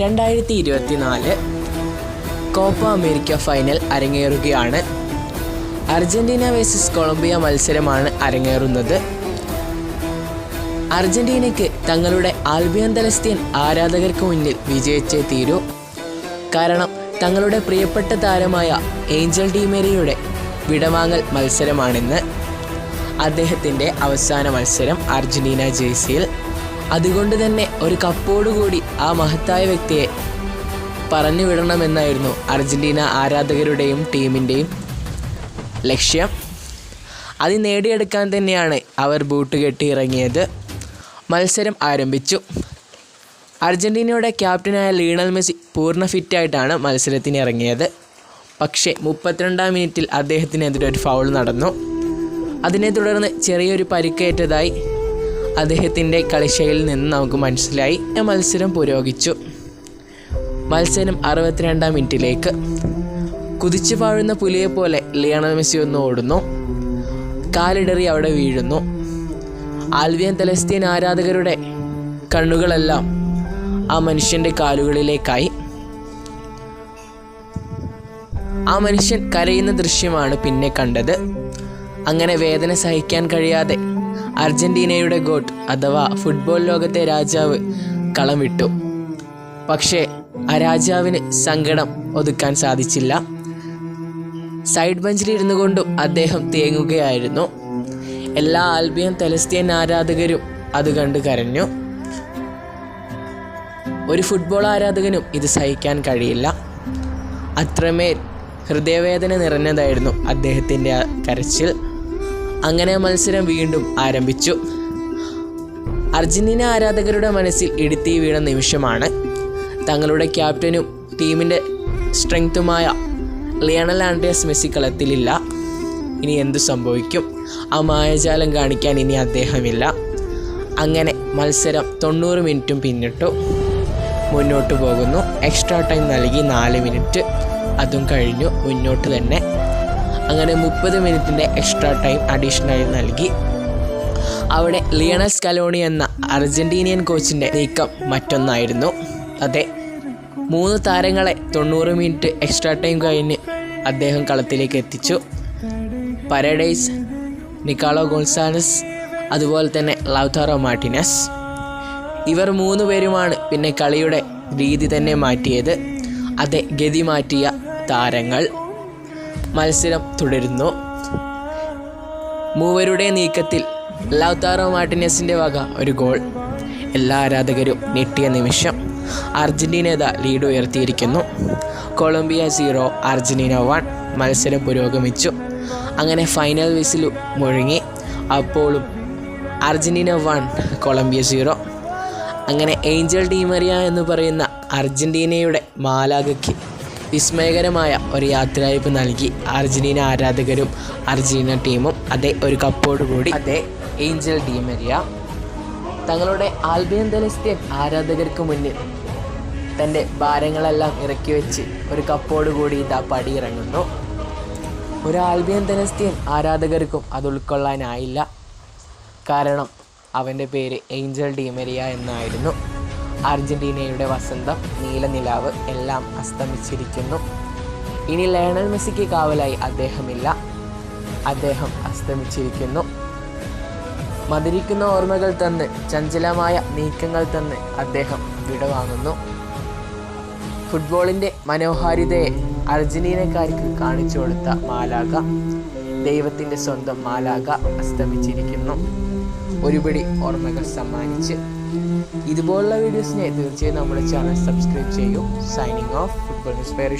2024 Copa America final അരങ്ങേറുകയാണ്. Argentina versus Colombia മത്സരമാണ് അരങ്ങേറുന്നത്. അർജന്റീനയ്ക്ക് തങ്ങളുടെ ആൽബിയൻ തലസ്തീൻ ആരാധകർക്ക് മുന്നിൽ വിജയിച്ചേ തീരൂ. കാരണം തങ്ങളുടെ പ്രിയപ്പെട്ട താരമായ ഏഞ്ചൽ ഡി മെരിയുടെ വിടവാങ്ങൽ മത്സരമാണിന്ന്. അദ്ദേഹത്തിൻ്റെ അവസാന മത്സരം അർജന്റീന ജേഴ്സിയിൽ. അതുകൊണ്ട് തന്നെ ഒരു കപ്പോടുകൂടി ആ മഹത്തായ വ്യക്തിയെ പറഞ്ഞു വിടണമെന്നായിരുന്നു അർജന്റീന ആരാധകരുടെയും ടീമിൻ്റെയും ലക്ഷ്യം. അത് നേടിയെടുക്കാൻ തന്നെയാണ് അവർ ബൂട്ട് കെട്ടി ഇറങ്ങിയത്. മത്സരം ആരംഭിച്ചു. അർജന്റീനയുടെ ക്യാപ്റ്റനായ ലിയണൽ മെസ്സി പൂർണ്ണ ഫിറ്റായിട്ടാണ് മത്സരത്തിന് ഇറങ്ങിയത്. പക്ഷേ 32-ാം മിനിറ്റിൽ അദ്ദേഹത്തിനെതിരെ ഒരു ഫൗൾ നടന്നു. അതിനെ തുടർന്ന് ചെറിയൊരു പരിക്കേറ്റതായി അദ്ദേഹത്തിൻ്റെ കളിശൈലിയിൽ നിന്ന് നമുക്ക് മനസ്സിലായി. മത്സരം പുരോഗിച്ചു. മത്സരം 62-ാം മിനിറ്റിലേക്ക്. കുതിച്ചു പാഴുന്ന പുലിയെപ്പോലെ ലിയണൽ മെസ്സി ഒന്ന് ഓടുന്നു. കാലിടറി അവിടെ വീഴുന്നു. ആൽബിയൻ തലസ്തീൻ ആരാധകരുടെ കണ്ണുകളെല്ലാം ആ മനുഷ്യൻ്റെ കാലുകളിലേക്കായി. ആ മനുഷ്യൻ കരയുന്ന ദൃശ്യമാണ് പിന്നെ കണ്ടത്. അങ്ങനെ വേദന സഹിക്കാൻ കഴിയാതെ അർജന്റീനയുടെ ഗോട്ട് അഥവാ ഫുട്ബോൾ ലോകത്തെ രാജാവ് കളം വിട്ടു. പക്ഷേ ആ രാജാവിന് സങ്കടം ഒതുക്കാൻ സാധിച്ചില്ല. സൈഡ് ബെഞ്ചിലിരുന്നു കൊണ്ടും അദ്ദേഹം തേങ്ങുകയായിരുന്നു. എല്ലാ ആൽബിയൻ തലസ്തീൻ ആരാധകരും അത് കണ്ട് കരഞ്ഞു. ഒരു ഫുട്ബോൾ ആരാധകനും ഇത് സഹിക്കാൻ കഴിയില്ല. അത്രമേൽ ഹൃദയവേദന നിറഞ്ഞതായിരുന്നു അദ്ദേഹത്തിൻ്റെ കരച്ചിൽ. അങ്ങനെ മത്സരം വീണ്ടും ആരംഭിച്ചു. അർജന്റീന ആരാധകരുടെ മനസ്സിൽ ഇടുത്തി വീണ നിമിഷമാണ്. തങ്ങളുടെ ക്യാപ്റ്റനും ടീമിൻ്റെ സ്ട്രെങ്ത്തുമായ ലിയണൽ ആൻഡ്രിയാസ് മെസ്സി കളത്തിലില്ല. ഇനി എന്തു സംഭവിക്കും? ആ മായാജാലം കാണിക്കാൻ ഇനി അദ്ദേഹമില്ല. അങ്ങനെ മത്സരം 90 മിനിറ്റും പിന്നിട്ടു. മുന്നോട്ട് പോകുന്നു. എക്സ്ട്രാ ടൈം നൽകി 4 മിനിറ്റ്. അതും കഴിഞ്ഞു. മുന്നോട്ട് തന്നെ. അങ്ങനെ 30 മിനിറ്റിൻ്റെ എക്സ്ട്രാ ടൈം അഡീഷണൽ നൽകി. അവിടെ ലിയണൽ സ്കലോണി എന്ന അർജന്റീനിയൻ കോച്ചിൻ്റെ നീക്കം മറ്റൊന്നായിരുന്നു. അതെ, 3 താരങ്ങളെ 90 മിനിറ്റ് എക്സ്ട്രാ ടൈം കഴിഞ്ഞ് അദ്ദേഹം കളത്തിലേക്ക് എത്തിച്ചു. പരഡൈസ്, നിക്കാളോ ഗോൺസാലസ്, അതുപോലെ തന്നെ ലൗതാറോ മാർട്ടിനസ്. ഇവർ 3 പേരുമാണ് പിന്നെ കളിയുടെ രീതി തന്നെ മാറ്റിയത്. അതെ, ഗതി മാറ്റിയ താരങ്ങൾ. മത്സരം തുടരുന്നു. മൂവരുടെ നീക്കത്തിൽ ലൗതാറോ മാർട്ടിനസിൻ്റെ വക ഒരു ഗോൾ. എല്ലാ ആരാധകരും ഞെട്ടിയ നിമിഷം. അർജന്റീന ലീഡ് ഉയർത്തിയിരിക്കുന്നു. Colombia 0, Argentina 1. മത്സരം പുരോഗമിച്ചു. അങ്ങനെ ഫൈനൽ വിസിൽ മുഴങ്ങി. അപ്പോഴും അർജന്റീന 1, കൊളംബിയ 0. അങ്ങനെ ഏഞ്ചൽ ഡി മെരിയ എന്ന് പറയുന്ന അർജന്റീനയുടെ മാലാഖയ്ക്ക് വിസ്മയകരമായ ഒരു യാത്രയയപ്പ് നൽകി അർജന്റീന ആരാധകരും അർജന്റീന ടീമും. അതേ, ഒരു കപ്പോടുകൂടി അതേ ഏഞ്ചൽ ഡി മെരിയ തങ്ങളുടെ ആൽബിയൻ തലസ്തീൻ ആരാധകർക്ക് മുന്നിൽ തൻ്റെ ഭാരങ്ങളെല്ലാം ഇറക്കി വെച്ച് ഒരു കപ്പോടുകൂടി ഇതാ പടിയിറങ്ങുന്നു. ഒരു ആൽബിയൻ തലസ്തീൻ ആരാധകർക്കും അത് ഉൾക്കൊള്ളാനായില്ല. കാരണം അവൻ്റെ പേര് ഏഞ്ചൽ ഡി മെരിയ എന്നായിരുന്നു. അർജന്റീനയുടെ വസന്തം, നീലനിലാവ് എല്ലാം അസ്തമിച്ചിരിക്കുന്നു. ഇനി ലയണൽ മെസ്സിക്ക് കാവലായി അദ്ദേഹമില്ല. അദ്ദേഹം അസ്തമിച്ചിരിക്കുന്നു. മധുരിക്കുന്ന ഓർമ്മകൾ തന്ന്, ചഞ്ചലമായ നീക്കങ്ങൾ തന്ന് അദ്ദേഹം വിടവാങ്ങുന്നു. ഫുട്ബോളിൻ്റെ മനോഹാരിതയെ അർജന്റീനക്കാർക്ക് കാണിച്ചു കൊടുത്ത മാലാഖ, ദൈവത്തിൻ്റെ സ്വന്തം മാലാഖ അസ്തമിച്ചിരിക്കുന്നു. ഒരുപിടി ഓർമ്മകൾ സമ്മാനിച്ച്. ഇതുപോലുള്ള വീഡിയോസിനെ തീർച്ചയായും നമ്മുടെ ചാനൽ സബ്സ്ക്രൈബ് ചെയ്യൂ. Signing off, football inspire.